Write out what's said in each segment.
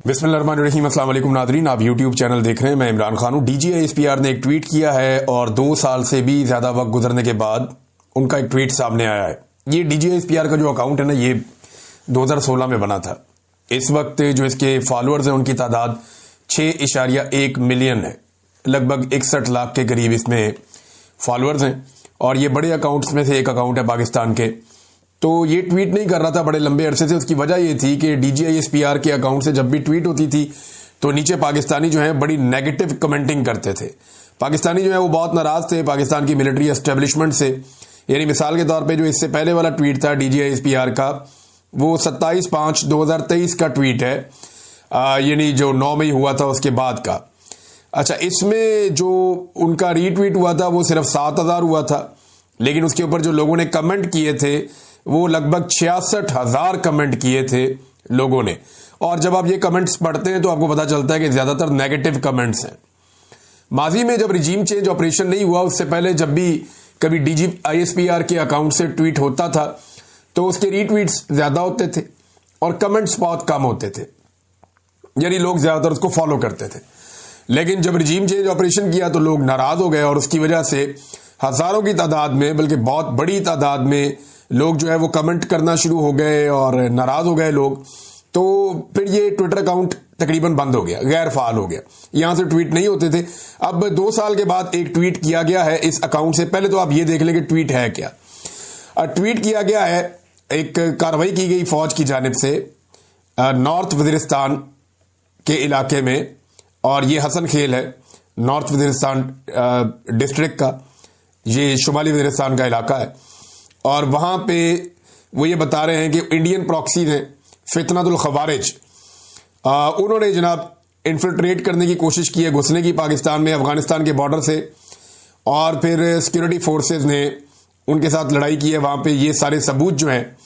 बिस्मिल्लाहिर्रहमानिर्रहीम। अस्सलाम वालेकुम नादरीन, आप यूट्यूब चैनल देख रहे हैं। मैं इमरान खान हूँ। DGISPR ने एक ट्वीट किया है और 2 साल से भी ज्यादा वक्त गुजरने के बाद उनका एक ट्वीट सामने आया है। ये DGISPR का जो अकाउंट है ना, ये 2016 में बना था। इस वक्त जो इसके फॉलोअर्स हैं उनकी तादाद 6.1 मिलियन है। लगभग 61 लाख के करीब इसमें फॉलोअर्स हैं और ये बड़े अकाउंट्स में से एक अकाउंट है पाकिस्तान के। तो ये ट्वीट नहीं कर रहा था बड़े लंबे अरसे से। उसकी वजह ये थी कि DGISPR के अकाउंट से जब भी ट्वीट होती थी तो नीचे पाकिस्तानी जो है बड़ी नेगेटिव कमेंटिंग करते थे। पाकिस्तानी जो है वो बहुत नाराज थे पाकिस्तान की मिलिट्री एस्टेब्लिशमेंट से। यानी मिसाल के तौर पे जो इससे पहले वाला ट्वीट था DGISPR का, वो 27/5/2023 का ट्वीट है, यानी जो 9 मई हुआ था उसके बाद का। अच्छा, इसमें जो उनका रीट्वीट हुआ था वो सिर्फ 7,000 हुआ था, लेकिन उसके ऊपर जो लोगों ने कमेंट किए थे वो लगभग 66,000 कमेंट किए थे लोगों ने। और जब आप ये कमेंट्स पढ़ते हैं तो आपको पता चलता है कि ज्यादातर नेगेटिव कमेंट्स हैं। माजी में जब रिजीम चेंज ऑपरेशन नहीं हुआ, उससे पहले जब भी कभी DGISPR के अकाउंट से ट्वीट होता था तो उसके रीट्वीट्स ज्यादा होते थे और कमेंट्स बहुत कम होते थे, यानी लोग ज्यादातर उसको फॉलो करते थे। लेकिन जब रिजीम चेंज ऑपरेशन किया तो लोग नाराज हो गए और उसकी वजह से हजारों की तादाद में, बल्कि बहुत बड़ी तादाद में लोग जो है वो कमेंट करना शुरू हो गए और नाराज हो गए लोग। तो फिर ये ट्विटर अकाउंट तकरीबन बंद हो गया, गैर फाल हो गया, यहां से ट्वीट नहीं होते थे। अब 2 साल के बाद एक ट्वीट किया गया है इस अकाउंट से। पहले तो आप ये देख लें कि ट्वीट है क्या। ट्वीट किया गया है, एक कार्रवाई की गई फौज की जानिब से नॉर्थ वजीरिस्तान के इलाके में, और ये हसन खेल है नॉर्थ वजीरिस्तान डिस्ट्रिक्ट का, ये शुमाली वजीरिस्तान का इलाका है। और वहां पे वो ये बता रहे हैं कि इंडियन प्रॉक्सी ने फितनतुल खवारिज, उन्होंने जनाब इन्फिल्ट्रेट करने की कोशिश की है, घुसने की पाकिस्तान में अफगानिस्तान के बॉर्डर से, और फिर सिक्योरिटी फोर्सेस ने उनके साथ लड़ाई की है वहां पे। ये सारे सबूत जो हैं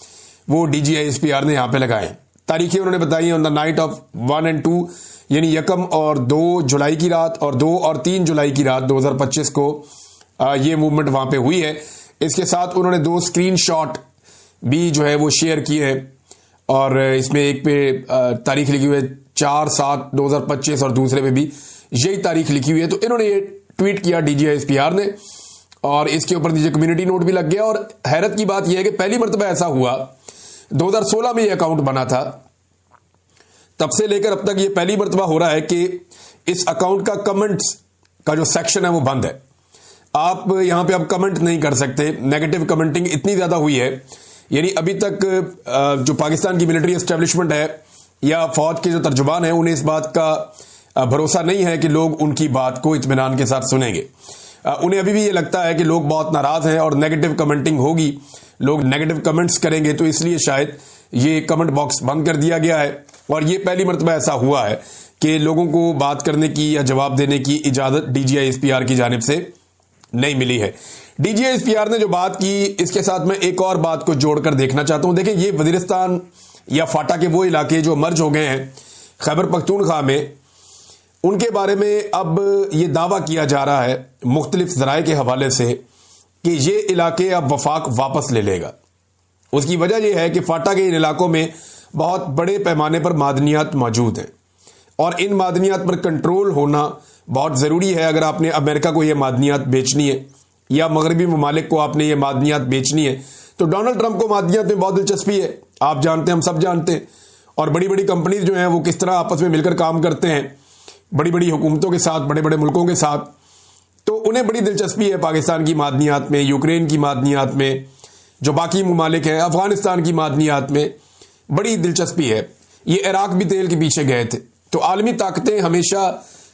वो DGISPR ने यहां पे लगाए। तारीखें उन्होंने बताई हैं on the night of 1 and 2, यानी 1 और 2 जुलाई की रात और 2 और 3 जुलाई की रात 2025 को ये मूवमेंट वहां पे हुई है। इसके साथ उन्होंने 2 स्क्रीनशॉट भी जो है वो शेयर किए हैं और इसमें एक पे तारीख लिखी हुई है 4/7/2025 और दूसरे पे भी यही तारीख लिखी हुई है। तो इन्होंने ये ट्वीट किया DGISPR ने और इसके ऊपर नीचे कम्युनिटी नोट भी लग गया। और हैरत की बात यह है कि पहली मरतबा ऐसा हुआ 2016 में ये अकाउंट बना था, तब से लेकर अब तक ये पहली मरतबा हो रहा है कि इस अकाउंट का कमेंट्स का जो सेक्शन है वो बंद है। आप यहां पे अब कमेंट नहीं कर सकते। नेगेटिव कमेंटिंग इतनी ज्यादा हुई है, यानी अभी तक जो पाकिस्तान की मिलिट्री एस्टेब्लिशमेंट है या फौज के जो तर्जुबान है उन्हें इस बात का भरोसा नहीं है कि लोग उनकी बात को इत्मीनान के साथ सुनेंगे। उन्हें अभी भी ये लगता है कि लोग बहुत नाराज हैं और नेगेटिव कमेंटिंग होगी, लोग नेगेटिव कमेंट्स करेंगे, तो इसलिए शायद ये कमेंट बॉक्स बंद कर दिया गया है। और ये पहली मरतबा ऐसा हुआ है कि लोगों को बात करने की या जवाब देने की इजाजत DGISPR की जानिब से नहीं मिली है। DGISPR ने जो बात की, इसके साथ मैं एक और बात को जोड़कर देखना चाहता हूं। देखिए, ये वजीरिस्तान या फाटा के वो इलाके जो मर्ज हो गए हैं खैबर पख्तूनख्वा में, उनके बारे में अब ये दावा किया जा रहा है मुख्तलिफ जराए के हवाले से कि ये इलाके अब वफाक वापस ले लेगा। उसकी वजह यह है कि फाटा के इन इलाकों में बहुत बड़े पैमाने पर मादनियात मौजूद हैं और इन मादनियात पर कंट्रोल होना बहुत जरूरी है। अगर आपने अमेरिका को यह मादनियात बेचनी है या मगरबी ममालिक को आपने ये मादनियात बेचनी है, तो डोनाल्ड ट्रंप को मादनियात में बहुत दिलचस्पी है, आप जानते हैं, हम सब जानते हैं। और बड़ी बड़ी कंपनीज जो हैं वो किस तरह आपस में मिलकर काम करते हैं बड़ी बड़ी हुकूमतों के साथ, बड़े बड़े मुल्कों के साथ। तो उन्हें बड़ी दिलचस्पी है पाकिस्तान की मादनियात में, यूक्रेन की मादनियात में, जो बाकी ममालिक हैं अफगानिस्तान की मादनियात में बड़ी दिलचस्पी है। ये इराक भी तेल के पीछे गए थे। तो आलमी ताकतें हमेशा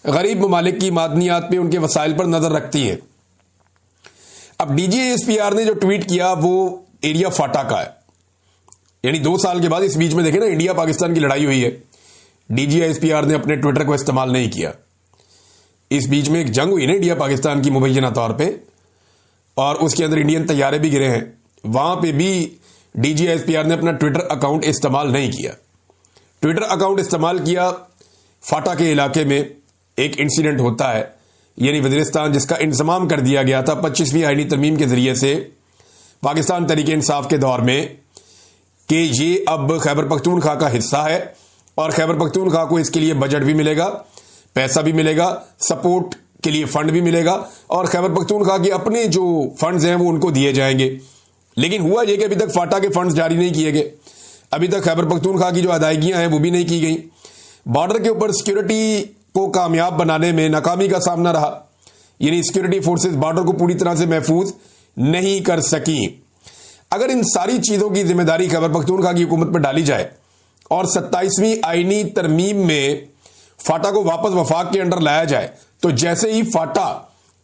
गरीब ममालिक की मादनियात पे, उनके वसाइल पर नजर रखती हैं। अब DGISPR ने जो ट्वीट किया वो एरिया फाटा का है, यानी 2 साल के बाद। इस बीच में देखें ना, इंडिया पाकिस्तान की लड़ाई हुई है, DGISPR ने अपने ट्विटर को इस्तेमाल नहीं किया। इस बीच में एक जंग हुई ना इंडिया पाकिस्तान की मुबैना तौर पे, और उसके अंदर इंडियन तैयारे भी गिरे हैं, वहां पे भी DGISPR ने अपना ट्विटर अकाउंट इस्तेमाल नहीं किया। ट्विटर अकाउंट इस्तेमाल किया फाटा के इलाके में एक इंसिडेंट होता है, यानी वजीरिस्तान जिसका इंतजाम कर दिया गया था 25वीं आईनी तरमीम के जरिए से पाकिस्तान तरीके इंसाफ के दौर में, कि ये अब खैबर पख्तूनख्वा का हिस्सा है और खैबर पख्तूनख्वा को इसके लिए बजट भी मिलेगा, पैसा भी मिलेगा, सपोर्ट के लिए फंड भी मिलेगा और खैबर पख्तूनख्वा के अपने जो फंड्स हैं वो उनको दिए जाएंगे। लेकिन हुआ यह कि अभी तक फाटा के फंड्स जारी नहीं किए गए, अभी तक खैबर पख्तूनख्वा की जो अदायगियां हैं वो भी नहीं की गई। बॉर्डर के ऊपर सिक्योरिटी को कामयाब बनाने में नाकामी का सामना रहा, यानी सिक्योरिटी फोर्सेस बॉर्डर को पूरी तरह से महफूज नहीं कर सकी। अगर इन सारी चीजों की जिम्मेदारी खैबर पख्तूनख्वा की हुकूमत पर डाली जाए और 27वीं आईनी तरमीम में फाटा को वापस वफाक के अंडर लाया जाए, तो जैसे ही फाटा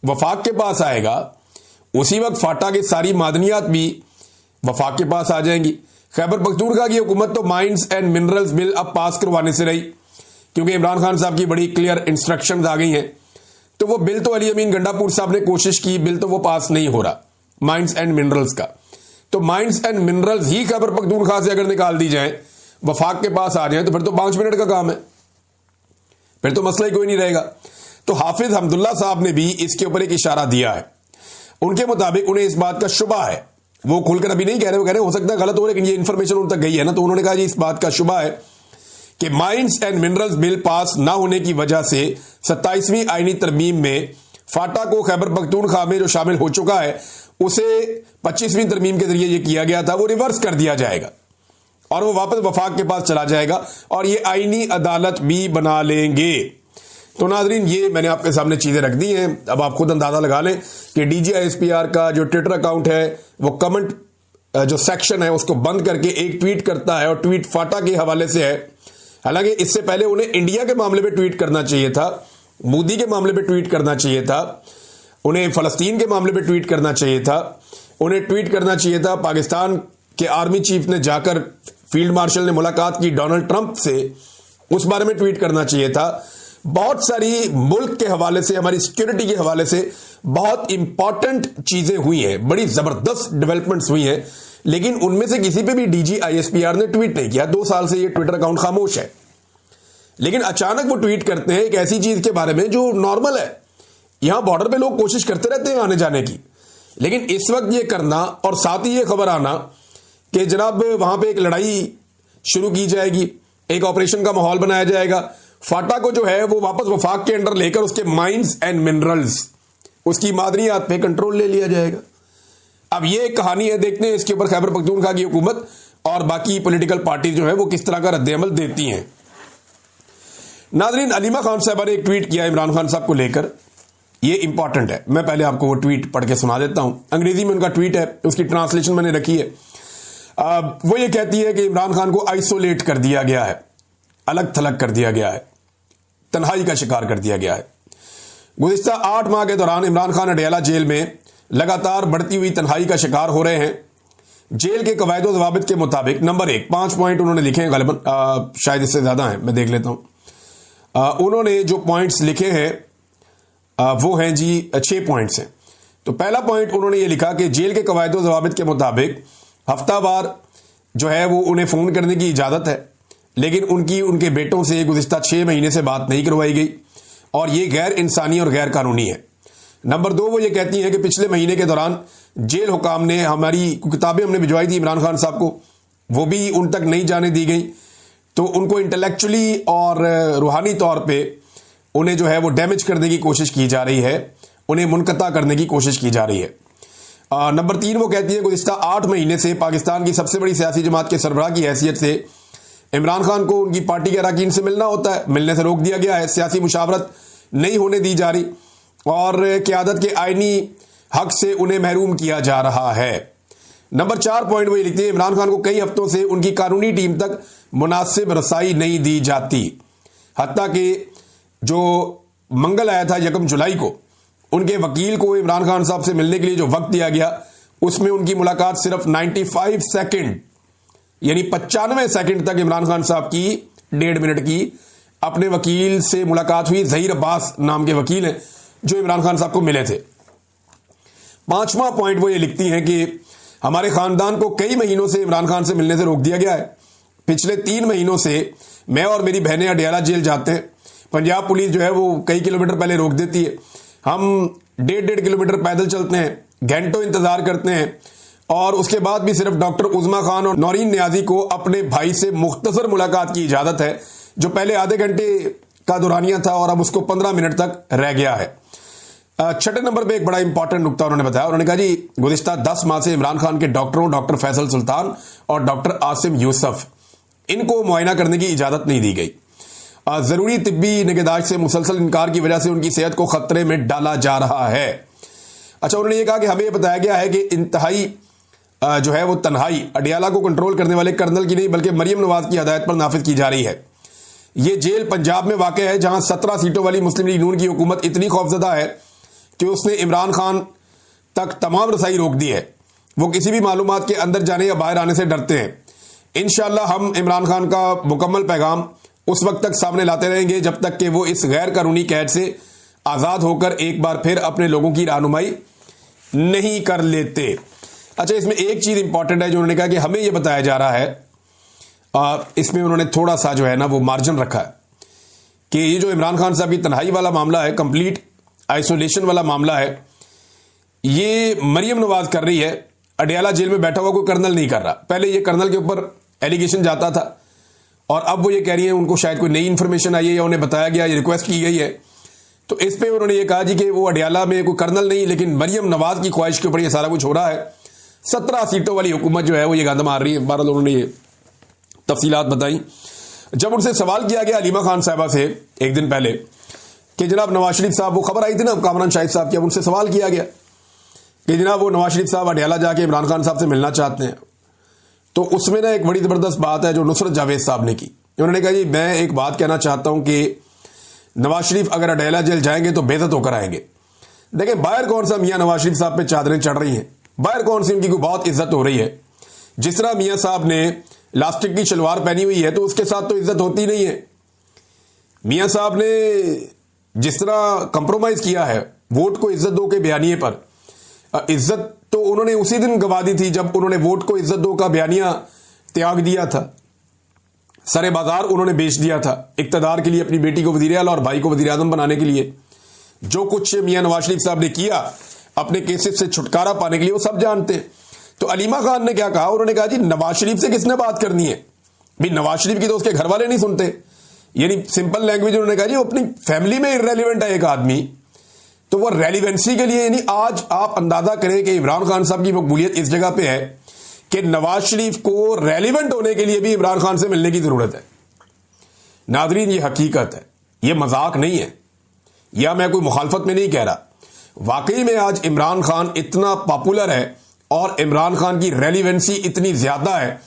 वफाक के पास आएगा उसी वक्त फाटा की सारी मादनियात भी वफाक के पास आ जाएंगी। खैबर पख्तूनख्वा की हुकूमत तो माइंस एंड मिनरल्स बिल अब पास करवाने से रही, क्योंकि इमरान खान साहब की बड़ी क्लियर इंस्ट्रक्शंस आ गई हैं। तो वो बिल तो अली अमीन गंडापुर साहब ने कोशिश की, बिल तो वो पास नहीं हो रहा माइंस एंड मिनरल्स का। तो माइंस एंड मिनरल्स ही खैबर पख्तूनख्वा से अगर निकाल दी जाए, वफाक के पास आ जाए, तो फिर तो 5 मिनट का काम है, फिर तो मसला ही कोई नहीं रहेगा। तो हाफिज हमदुल्ला साहब ने भी इसके ऊपर एक इशारा दिया है। उनके मुताबिक उन्हें इस बात का शुबा है, वो खुलकर अभी नहीं कह रहे, वो कह रहे हो सकता है गलत हो, लेकिन ये इंफॉर्मेशन उन तक गई है ना, तो उन्होंने कहा जी इस बात का शुबा है कि mines and minerals bill pass ना होने की वजह से 27वीं आईनी तरमीम में फाटा को खैबर पख्तूनख्वा में जो शामिल हो चुका है उसे 25वीं तरमीम के जरिए ये किया गया था, वो रिवर्स कर दिया जाएगा और वो वापस वफाक के पास चला जाएगा और ये आईनी अदालत भी बना लेंगे। तो नाजरीन, ये मैंने आपके सामने चीजें रख दी हैं, अब आप खुद अंदाजा लगा लें कि DGISPR का जो ट्विटर अकाउंट है वो कमेंट जो सेक्शन है उसको बंद करके एक ट्वीट करता है और ट्वीट फाटा के हवाले से है। हालांकि इससे पहले उन्हें इंडिया के मामले में ट्वीट करना चाहिए था, मोदी के मामले में ट्वीट करना चाहिए था, उन्हें फलस्तीन के मामले में ट्वीट करना चाहिए था, उन्हें ट्वीट करना चाहिए था पाकिस्तान के आर्मी चीफ ने जाकर फील्ड मार्शल ने मुलाकात की डोनाल्ड ट्रंप से, उस बारे में ट्वीट करना चाहिए था। बहुत सारी मुल्क के हवाले से, हमारी सिक्योरिटी के हवाले से बहुत इंपॉर्टेंट चीजें हुई हैं, बड़ी जबरदस्त डेवलपमेंट्स हुई हैं, लेकिन उनमें से किसी पे भी DGISPR ने ट्वीट नहीं किया। 2 साल से ये ट्विटर अकाउंट खामोश है, लेकिन अचानक वो ट्वीट करते हैं एक ऐसी चीज के बारे में जो नॉर्मल है। यहां बॉर्डर पे लोग कोशिश करते रहते हैं आने जाने की, लेकिन इस वक्त ये करना और साथ ही ये खबर आना कि जनाब वहां पे एक लड़ाई शुरू की जाएगी, एक ऑपरेशन का माहौल बनाया जाएगा, फाटा को जो है वो वापस वफाक के अंडर लेकर उसके माइंस एंड मिनरल्स, उसकी मादनियात पे कंट्रोल ले लिया जाएगा। अब ये एक कहानी है, देखते हैं इसके ऊपर खैबर पख्तूनख्वा की हुकूमत और बाकी पॉलिटिकल पार्टी जो है वो किस तरह का रद्द-ए-अमल देती हैं। नाजरीन, अलीमा खान साहबा ने एक ट्वीट किया इमरान खान साहब को लेकर, ये इंपॉर्टेंट है, मैं पहले आपको वो ट्वीट पढ़ के सुना देता हूं। अंग्रेजी में उनका ट्वीट है, उसकी ट्रांसलेशन मैंने रखी है। वो ये कहती है कि इमरान खान को आइसोलेट कर दिया गया है, अलग थलग कर दिया गया है, तन्हाई का शिकार कर दिया गया है। गुज़िश्ता 8 माह के दौरान इमरान खान अडयाला जेल में लगातार बढ़ती हुई तन्हाई का शिकार हो रहे हैं। जेल के कवायद ज़वाबित के मुताबिक नंबर 1, 5 पॉइंट उन्होंने लिखे हैं, गालिबन शायद इससे ज्यादा हैं, मैं देख लेता हूं। उन्होंने जो पॉइंट्स लिखे हैं वो हैं जी 6 पॉइंट्स हैं। तो पहला पॉइंट उन्होंने ये लिखा कि जेल के कवायद ज़वाबित के मुताबिक हफ्तावार जो है वो उन्हें फोन करने की इजाजत है, लेकिन उनके बेटों से गुज़िश्ता 6 महीने से बात नहीं करवाई गई और ये गैर इंसानी और गैर कानूनी है। नंबर 2, वो ये कहती हैं कि पिछले महीने के दौरान जेल हुकाम ने हमारी किताबें हमने भिजवाई थी इमरान खान साहब को, वो भी उन तक नहीं जाने दी गई, तो उनको इंटेलेक्चुअली और रूहानी तौर पे उन्हें जो है वो डैमेज करने की कोशिश की जा रही है, उन्हें मुनक़ता करने की कोशिश की जा रही है। नंबर 3, वो कहती है गुज़िश्ता 8 महीने से पाकिस्तान की सबसे बड़ी सियासी जमात के सरबराह की हैसियत से इमरान खान को उनकी पार्टी के अरकान से मिलना होता है, मिलने से रोक दिया गया है, सियासी मुशावरत नहीं होने दी जा रही और क़यादत के आईनी हक से उन्हें महरूम किया जा रहा है। नंबर 4 पॉइंट वो ये लिखते हैं इमरान खान को कई हफ्तों से उनकी कानूनी टीम तक मुनासिब रसाई नहीं दी जाती, हत्ता कि जो मंगल आया था 1 जुलाई को, उनके वकील को इमरान खान साहब से मिलने के लिए जो वक्त दिया गया उसमें उनकी मुलाकात सिर्फ 95 सेकंड यानी 95 सेकंड तक इमरान खान साहब की 1.5 मिनट की अपने वकील से मुलाकात हुई। ज़हीर अब्बास नाम के वकील हैं जो इमरान खान साहब को मिले थे। 5वां पॉइंट वो ये लिखती हैं कि हमारे खानदान को कई महीनों से इमरान खान से मिलने से रोक दिया गया है। पिछले 3 महीनों से मैं और मेरी बहनें अडयाला जेल जाते हैं, पंजाब पुलिस जो है वो कई किलोमीटर पहले रोक देती है, हम 1.5 किलोमीटर पैदल चलते हैं, घंटों इंतजार करते हैं और उसके बाद भी सिर्फ डॉक्टर उज़मा खान और नौरीन नियाजी को अपने भाई से मुख्तसर मुलाकात की इजाजत है। जो पहले आधे घंटे का दौरानिया था और अब उसको 15 मिनट तक रह गया है। छठे नंबर पे एक बड़ा इंपॉर्टेंट नुकता उन्होंने बताया। उन्होंने कहा जी गुज़िश्ता 10 माह से इमरान खान के डॉक्टरों, डॉक्टर फैसल सुल्तान और डॉक्टर आसिम यूसुफ, इनको मुआयना करने की इजाजत नहीं दी गई। जरूरी तिब्बी निगहदाश्त से मुसलसल इनकार की वजह से उनकी सेहत को खतरे में डाला जा रहा है। अच्छा, उन्होंने ये कहा कि हमें यह बताया गया है कि इंतहाई जो है वो तन्हाई अडियाला को कंट्रोल करने वाले कर्नल की नहीं बल्कि मरियम नवाज की हदायत पर नाफिज की जा रही है। ये जेल पंजाब में वाक़ है जहां 17 सीटों वाली मुस्लिम लीग नून की हुकूमत इतनी खौफजदा है कि उसने इमरान खान तक तमाम रसाई रोक दी है। वो किसी भी मालूमात के अंदर जाने या बाहर आने से डरते हैं। इंशाअल्लाह हम इमरान खान का मुकम्मल पैगाम उस वक्त तक सामने लाते रहेंगे जब तक कि वो इस गैर कानूनी कैद से आज़ाद होकर एक बार फिर अपने लोगों की रहनुमाई नहीं कर लेते। अच्छा, इसमें एक चीज़ इंपॉर्टेंट है जो उन्होंने कहा कि हमें यह बताया जा रहा है, इसमें उन्होंने थोड़ा सा जो है ना वो मार्जिन रखा है कि ये जो इमरान खान साहब की तन्हाई वाला मामला है, कंप्लीट आइसोलेशन वाला मामला है, ये मरियम नवाज कर रही है। अडियाला जेल में बैठा हुआ कोई कर्नल नहीं कर रहा। पहले ये कर्नल के ऊपर एलिगेशन जाता था और अब वो ये कह रही है उनको शायद कोई नई इंफॉर्मेशन आई है या उन्हें बताया गया, ये रिक्वेस्ट की गई है। तो इस पे उन्होंने ये कहा जी कि वो अडियाला में कोई कर्नल नहीं लेकिन मरियम नवाज की ख्वाहिश के ऊपर ये सारा कुछ हो रहा है। 17 सीटों वाली हुकूमत जो है वो ये गंद मार रही है। बहरहाल उन्होंने ये तफसीलात बताई। जब उनसे सवाल किया गया अलीमा खान साहबा से एक दिन पहले कि जनाब नवाज शरीफ साहब, वो खबर आई थी ना कामरान शाहिद साहब की, अब उनसे सवाल किया गया कि जनाब वो नवाज शरीफ साहब अडियाला जाके इमरान खान साहब से मिलना चाहते हैं। तो उसमें ना एक बड़ी ज़बरदस्त बात है जो नुसरत जावेद साहब ने की। उन्होंने कहा जी मैं एक बात कहना चाहता हूं कि नवाज शरीफ अगर अडियाला जेल जाएंगे तो बेइज्जत होकर आएंगे। देखिए बाहर कौन सा मियां नवाज शरीफ साहब पे चादरें चढ़ रही हैं, बाहर कौन सी उनकी कोई बहुत इज्जत हो रही है। जिस तरह मियां साहब ने लास्टिक की शलवार पहनी हुई है तो उसके साथ तो इज्जत होती नहीं है। मियां साहब ने जिस तरह कंप्रोमाइज किया है वोट को इज्जत दो के बयानिए पर, इज्जत तो उन्होंने उसी दिन गवा दी थी जब उन्होंने वोट को इज्जत दो का बयानिया त्याग दिया था। सरे बाजार उन्होंने बेच दिया था इक्तदार के लिए, अपनी बेटी को वजीर आला और भाई को वजीर आजम बनाने के लिए। जो कुछ मियां नवाज शरीफ साहब ने किया अपने केसेस से छुटकारा पाने के लिए वो सब जानते हैं। तो अलीमा खान ने क्या कहा, उन्होंने कहा जी नवाज शरीफ से किसने बात करनी है भाई, नवाज शरीफ की तो उसके घर वाले नहीं सुनते। यानी सिंपल लैंग्वेज उन्होंने कहा जी अपनी फैमिली में इररेलेवेंट है एक आदमी, तो वो रेलिवेंसी के लिए, यानी आज आप अंदाजा करें कि इमरान खान साहब की मकबूलियत इस जगह पे है कि नवाज शरीफ को रेलिवेंट होने के लिए भी इमरान खान से मिलने की जरूरत है। नादरीन ये हकीकत है, ये मजाक नहीं है, या मैं कोई मुखालफत में नहीं कह रहा। वाकई में आज इमरान खान इतना पॉपुलर है और इमरान खान की रेलिवेंसी इतनी ज्यादा है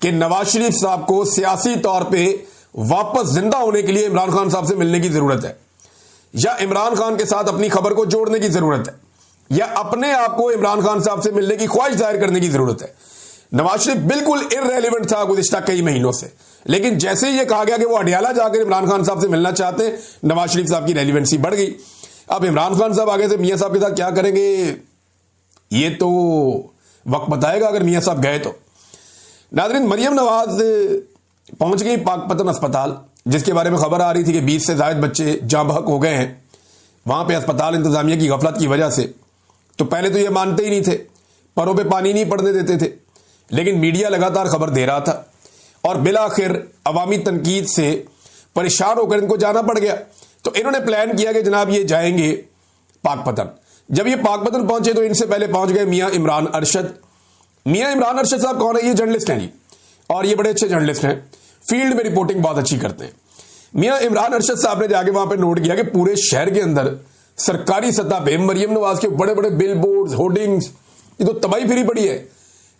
कि नवाज शरीफ साहब को सियासी तौर पे वापस जिंदा होने के लिए इमरान खान साहब से मिलने की जरूरत है, या इमरान खान के साथ अपनी खबर को जोड़ने की जरूरत है, या अपने आप को इमरान खान साहब से मिलने की ख्वाहिश जाहिर करने की जरूरत है। नवाज शरीफ बिल्कुल इररेलेवेंट था गुज़िश्ता कई महीनों से, लेकिन जैसे ही ये कहा गया कि वो अडियाला जाकर इमरान खान साहब से मिलना चाहते हैं, नवाज शरीफ साहब की रेलिवेंसी बढ़ गई। अब इमरान खान साहब आगे से मियां साहब के साथ क्या करेंगे ये तो वक्त बताएगा, अगर मियां साहब गए तो। नाज़रीन मरियम नवाज पहुंच गई पाकपतन अस्पताल, जिसके बारे में खबर आ रही थी कि 20 से ज्यादा बच्चे जाँ बहक हो गए हैं वहां पे अस्पताल इंतजामिया की गफलत की वजह से। तो पहले तो ये मानते ही नहीं थे, परों पे पानी नहीं पड़ने देते थे, लेकिन मीडिया लगातार खबर दे रहा था और बिलाखिर अवामी तनकीद से परेशान होकर इनको जाना पड़ गया। तो इन्होंने प्लान किया कि जनाब ये जाएंगे पाकपतन। जब ये पाकपतन पहुंचे तो इनसे पहले पहुंच गए मियां इमरान अरशद। मियां इमरान अरशद साहब कौन है? ये जर्नलिस्ट हैं जी, और ये बड़े अच्छे जर्नलिस्ट हैं, फील्ड में रिपोर्टिंग बहुत अच्छी करते हैं। मियां इमरान अरशद साहब ने जाके वहां पे नोट किया कि पूरे शहर के अंदर सरकारी सतह पे मरियम नवाज के बड़े बड़े बिल बोर्ड, होर्डिंग्स, ये तो तबाही फिरी पड़ी है।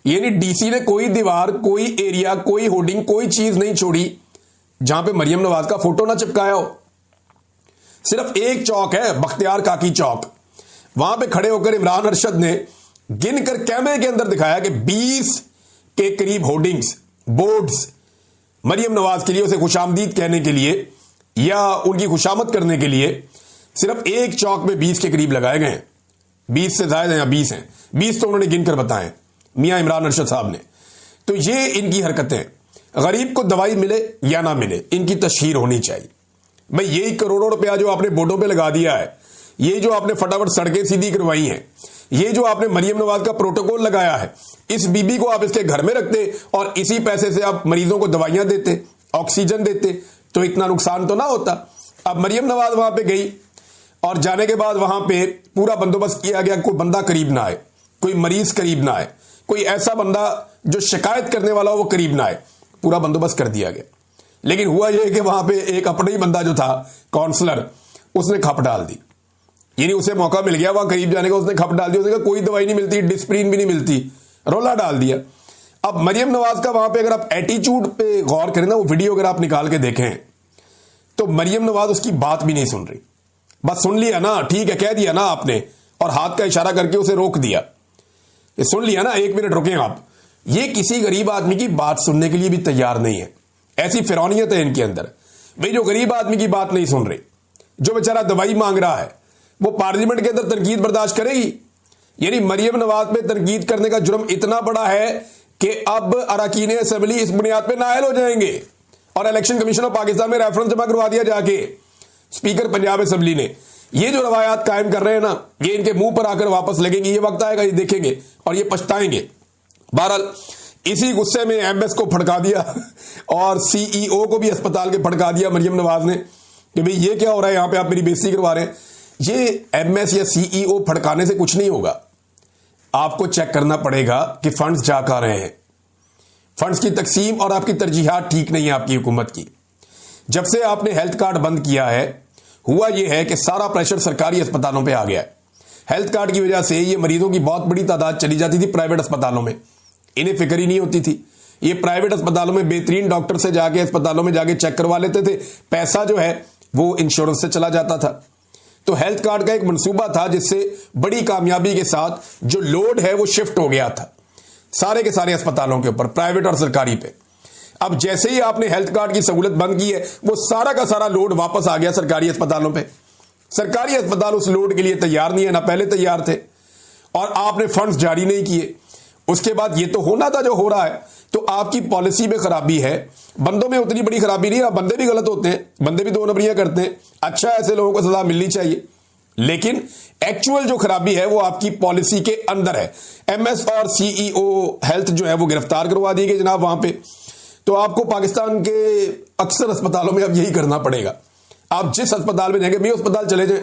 यानी डीसी ने कोई दीवार, कोई एरिया, कोई होर्डिंग, कोई चीज नहीं छोड़ी जहां पे मरियम नवाज का फोटो ना चिपकाया हो। सिर्फ एक चौक है, बख्तियार काकी चौक, वहां पे खड़े होकर इमरान अरशद ने गिनकर कैमरे के अंदर दिखाया कि 20 के करीब होर्डिंग्स, बोर्ड्स मरियम नवाज के लिए, उसे खुशामदीद कहने के लिए या उनकी खुशामद करने के लिए सिर्फ एक चौक में 20 के करीब लगाए गए हैं। 20 से ज्यादा या 20 हैं, 20 तो उन्होंने गिनकर बताए मियां इमरान अरशद साहब ने। तो ये इनकी हरकतें, गरीब को दवाई मिले या ना मिले, इनकी तशहीर होनी चाहिए। भाई यही करोड़ों रुपया जो आपने बोर्डों पे लगा दिया है, ये जो आपने फटाफट सड़कें सीधी करवाई हैं, ये जो आपने मरियम नवाज का प्रोटोकॉल लगाया है, इस बीबी को आप इसके घर में रखते और इसी पैसे से आप मरीजों को दवाइयां देते, ऑक्सीजन देते, तो इतना नुकसान तो ना होता। अब मरियम नवाज वहां पे गई और जाने के बाद वहां पे पूरा बंदोबस्त किया गया, कोई बंदा करीब ना आए, कोई मरीज करीब ना आए, कोई ऐसा बंदा जो शिकायत करने वाला हो वो करीब ना आए, पूरा बंदोबस्त कर दिया गया। लेकिन हुआ यह कि वहां पे एक अपना ही बंदा जो था काउंसलर, उसने खप डाल दी, यानी उसे मौका मिल गया वहां करीब जाने का, उसने खप डाल दी। उसने कहा कोई दवाई नहीं मिलती, डिस्प्रिन भी नहीं मिलती, रोला डाल दिया। अब मरियम नवाज का वहां पे अगर आप एटीट्यूड पे गौर करें ना, वो वीडियो अगर आप निकाल के देखें तो मरियम नवाज उसकी बात भी नहीं सुन रही। बस सुन लिया ना, ठीक है कह दिया ना आपने, और हाथ का इशारा करके उसे रोक दिया, ये सुन लिया ना, 1 मिनट रुकें आप। ये किसी गरीब आदमी की बात सुनने के लिए भी तैयार नहीं है। ऐसी फिरौनियत है इनके अंदर। भाई जो गरीब आदमी की बात नहीं सुन रही, जो बेचारा दवाई मांग रहा है, वो पार्लियामेंट के अंदर तनकीद बर्दाश्त करेगी? यानी मरियम नवाज पे तनकीद करने का जुर्म इतना बड़ा है कि अब अरकान असेंबली इस बुनियाद पे नाअहल हो जाएंगे और इलेक्शन कमीशन ऑफ पाकिस्तान में रेफरेंस जमा करवा दिया जाके। स्पीकर पंजाब असेंबली ने ये जो रवायात कायम कर रहे हैं ना, ये इनके मुंह पर आकर वापस लगेंगी। ये वक्त आएगा, ये देखेंगे और ये पछताएंगे। बहरहाल इसी गुस्से में एमएस को फड़का दिया और सीईओ को भी अस्पताल के फड़का दिया मरियम नवाज ने कि भाई ये क्या हो रहा है यहां पे, आप मेरी बेइज्जती करवा रहे हैं। ये एमएस या सीईओ फड़काने से कुछ नहीं होगा। आपको चेक करना पड़ेगा कि फंड्स जा कहां रहे हैं। फंड्स की तकसीम और आपकी तरजीहात ठीक नहीं है आपकी हुकूमत की। जब से आपने हेल्थ कार्ड बंद किया है, हुआ यह है कि सारा प्रेशर सरकारी अस्पतालों पे आ गया है। हेल्थ कार्ड की वजह से ये मरीजों की बहुत बड़ी तादाद चली जाती थी प्राइवेट अस्पतालों में, इन्हें फिक्र ही नहीं होती थी। ये प्राइवेट अस्पतालों में बेहतरीन डॉक्टर से जाके अस्पतालों में जाके चेक करवा लेते थे, पैसा जो है वो इंश्योरेंस से चला जाता था। तो हेल्थ कार्ड का एक मंसूबा था जिससे बड़ी कामयाबी के साथ जो लोड है वो शिफ्ट हो गया था सारे के सारे अस्पतालों के ऊपर, प्राइवेट और सरकारी पे। अब जैसे ही आपने हेल्थ कार्ड की सहूलत बंद की है, वो सारा का सारा लोड वापस आ गया सरकारी अस्पतालों पे। सरकारी अस्पताल उस लोड के लिए तैयार नहीं है, ना पहले तैयार थे, और आपने फंड्स जारी नहीं किए। उसके बाद ये तो होना था जो हो रहा है। तो आपकी पॉलिसी में खराबी है, बंदों में उतनी बड़ी खराबी नहीं है। बंदे भी गलत होते हैं, बंदे भी 2 नंबरियां करते हैं। अच्छा, ऐसे लोगों को सजा मिलनी चाहिए, लेकिन एक्चुअल जो खराबी है वो आपकी पॉलिसी के अंदर है। एमएस और सीईओ हेल्थ जो है वो गिरफ्तार करवा दिए गए जनाब वहां पे। तो आपको पाकिस्तान के अक्सर अस्पतालों में अब यही करना पड़ेगा। आप जिस अस्पताल में जाएंगे, मेरे अस्पताल चले जाएं,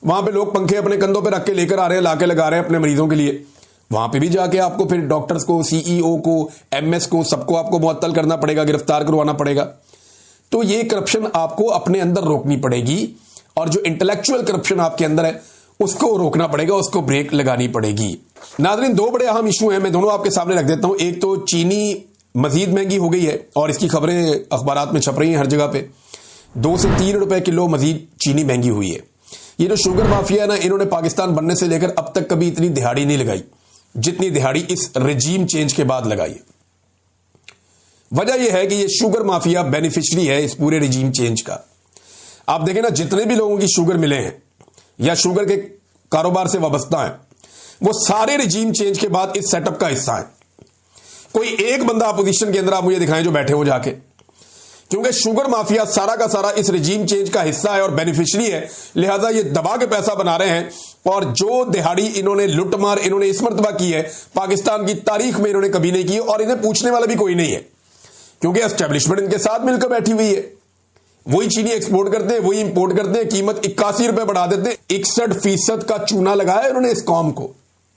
वहां पे लोग पंखे अपने कंधों पे रख के लेकर आ रहे हैं, लाके लगा रहे हैं अपने मरीजों के लिए। वहां पे भी जाके आपको फिर डॉक्टर्स को, सीईओ को, एमएस को, सबको आपको मुअत्तल करना पड़ेगा, गिरफ्तार करवाना पड़ेगा। तो ये करप्शन आपको अपने अंदर रोकनी पड़ेगी, और जो इंटेलेक्चुअल करप्शन आपके अंदर है उसको रोकना पड़ेगा, उसको ब्रेक लगानी पड़ेगी। नाज़रीन, 2 बड़े अहम इशू हैं, मैं दोनों आपके सामने रख देता हूं। एक तो चीनी मजीद महंगी हो गई है और इसकी खबरें अखबारात में छप रही हैं हर जगह पे। 2 से 3 रुपए किलो मजीद चीनी महंगी हुई है। ये जो शुगर माफिया है ना, इन्होंने पाकिस्तान बनने से लेकर अब तक कभी इतनी दिहाड़ी नहीं लगाई जितनी दिहाड़ी इस रेजीम चेंज के बाद लगाई है। वजह यह है कि ये शुगर माफिया बेनिफिशियरी है इस पूरे रेजीम चेंज का। आप देखें ना, जितने भी लोगों की शुगर मिले हैं या शुगर के कारोबार से वाबस्ता हैं, वो सारे रेजीम चेंज के बाद इस सेटअप का हिस्सा है। कोई एक बंदा अपोजिशन के अंदर आप मुझे दिखाएं जो बैठे हो जाके, क्योंकि शुगर माफिया सारा का सारा इस रेजीम चेंज का हिस्सा है और बेनिफिशियरी है। लिहाजा ये दबा के पैसा बना रहे हैं, और जो दिहाड़ी इन्होंने लुटमार इन्होंने इस मर्तबा की है पाकिस्तान की तारीख में इन्होंने कभी नहीं की, और इन्हें पूछने वाला भी कोई नहीं है, क्योंकि एस्टेब्लिशमेंट इनके साथ मिलकर बैठी हुई है। वही चीनी एक्सपोर्ट करते हैं, वही इंपोर्ट करते हैं, कीमत 81 रुपए बढ़ा देते हैं। 61% का चूना लगाया इन्होंने इस कौम को,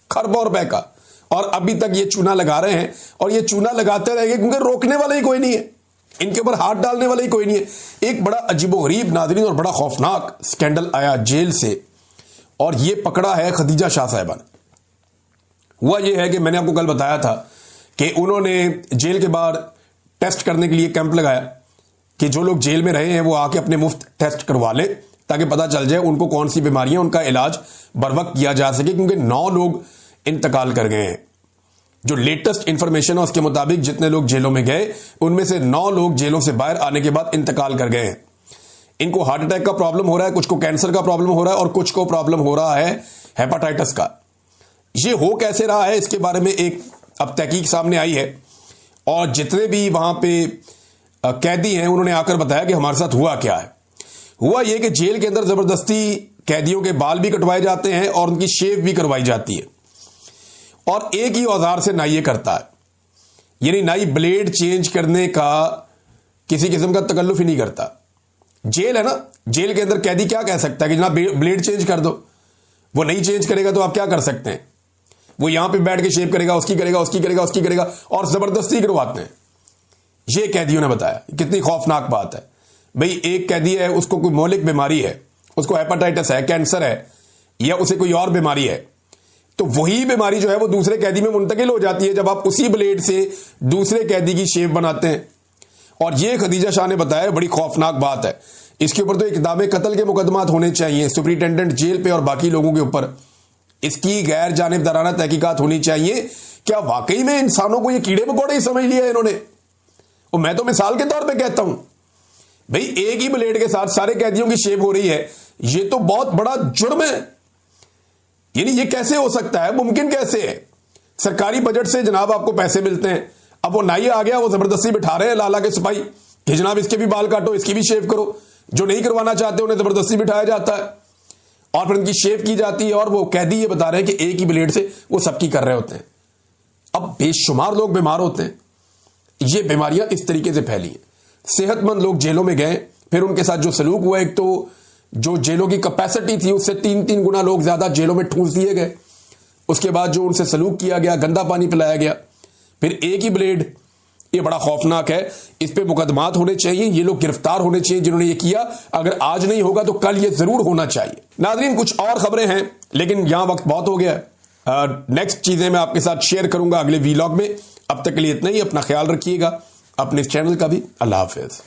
खरबों रुपए का, और अभी तक ये चूना लगा रहे हैं, और ये चूना लगाते रहेंगे क्योंकि रोकने वाला ही कोई नहीं है, इनके ऊपर हाथ डालने वाला ही कोई नहीं है। एक बड़ा अजीबोगरीब नाज़रीन और बड़ा खौफनाक स्कैंडल आया जेल से, और ये पकड़ा है खदीजा शाह साहिबा ने। हुआ ये है कि मैंने आपको कल बताया था कि उन्होंने जेल के बाहर टेस्ट करने के लिए कैंप लगाया कि जो लोग जेल में रहे हैं वो आके अपने मुफ्त टेस्ट करवा ले, ताकि पता चल जाए उनको कौन सी बीमारियां, उनका इलाज बर वक्त किया जा सके, क्योंकि 9 लोग इंतकाल कर गए हैं। जो लेटेस्ट इंफॉर्मेशन है उसके मुताबिक जितने लोग जेलों में गए उनमें से 9 लोग जेलों से बाहर आने के बाद इंतकाल कर गए हैं। इनको हार्ट अटैक का प्रॉब्लम हो रहा है, कुछ को कैंसर का प्रॉब्लम हो रहा है, और कुछ को प्रॉब्लम हो रहा है हेपाटाइटिस का। ये हो कैसे रहा है इसके बारे में एक अब तहकीक सामने आई है, और जितने भी वहां पे कैदी हैं उन्होंने आकर बताया कि हमारे साथ हुआ क्या है। हुआ यह कि जेल के अंदर जबरदस्ती कैदियों के बाल भी कटवाए जाते हैं और उनकी शेव भी करवाई जाती है, और एक ही औजार से नाई ये करता है, यानी नाई ब्लेड चेंज करने का किसी किस्म का तकल्लुफ ही नहीं करता। जेल है ना, जेल के अंदर कैदी क्या कह सकता है कि जनाब ब्लेड चेंज कर दो। वो नहीं चेंज करेगा तो आप क्या कर सकते हैं? वो यहां पे बैठ के शेव करेगा, उसकी करेगा, उसकी करेगा, उसकी करेगा और जबरदस्ती करवाते हैं। ये कैदियों ने बताया। कितनी खौफनाक बात है भाई। एक कैदी है, उसको कोई मौलिक बीमारी है, उसको हेपेटाइटिस है, कैंसर है या उसे कोई और बीमारी है, तो वही बीमारी जो है वो दूसरे कैदी में मुंतकिल हो जाती है जब आप उसी ब्लेड से दूसरे कैदी की शेव बनाते हैं। और ये खदीजा शाह ने बताया, बड़ी खौफनाक बात है। इसके ऊपर तो इक़दाम कत्ल के मुकदमात होने चाहिए सुपरिटेंडेंट जेल पे और बाकी लोगों के ऊपर। इसकी गैर जानिबदाराना तहकीकात होनी चाहिए। क्या वाकई में इंसानों को ये कीड़े मकोड़े ही समझ लिया है इन्होंने? और मैं तो मिसाल के तौर पे कहता हूं भाई, एक ही ब्लेड के साथ सारे कैदियों की शेव हो रही है, ये तो बहुत बड़ा जुर्म है। यानी ये कैसे हो सकता है? मुमकिन कैसे है? सरकारी बजट से जनाब आपको पैसे मिलते हैं, अब वो नाई आ गया, वो जबरदस्ती बिठा रहे हैं लाला के सिपाही कि जनाब इसके भी बाल काटो, इसकी भी शेव करो। जो नहीं करवाना चाहते उन्हें जबरदस्ती बिठाया जाता है और फिर उनकी शेव की जाती है। और वो कैदी ये बता रहे हैं कि एक ही ब्लेड से वो सबकी कर रहे होते हैं। अब बेशुमार लोग बीमार होते हैं। ये बीमारियां इस तरीके से फैली हैं। सेहतमंद लोग जेलों में गए, फिर उनके साथ जो सलूक हुआ, एक तो जो जेलों की कैपेसिटी थी उससे 3-3 गुना लोग ज्यादा जेलों में ठूंस दिए गए। उसके बाद जो उनसे सलूक किया गया, गंदा पानी पिलाया गया, फिर एक ही ब्लेड। ये बड़ा खौफनाक है। इस पे मुकदमात होने चाहिए, ये लोग गिरफ्तार होने चाहिए जिन्होंने ये किया। अगर आज नहीं होगा तो कल ये जरूर होना चाहिए। नाज़रीन, कुछ और खबरें हैं लेकिन यहां वक्त बहुत हो गया है। नेक्स्ट चीजें मैं आपके साथ शेयर करूंगा अगले वीलॉग में। अब तक के लिए इतना ही। अपना ख्याल रखिएगा, अपने इस चैनल का भी। अल्लाह हाफिज।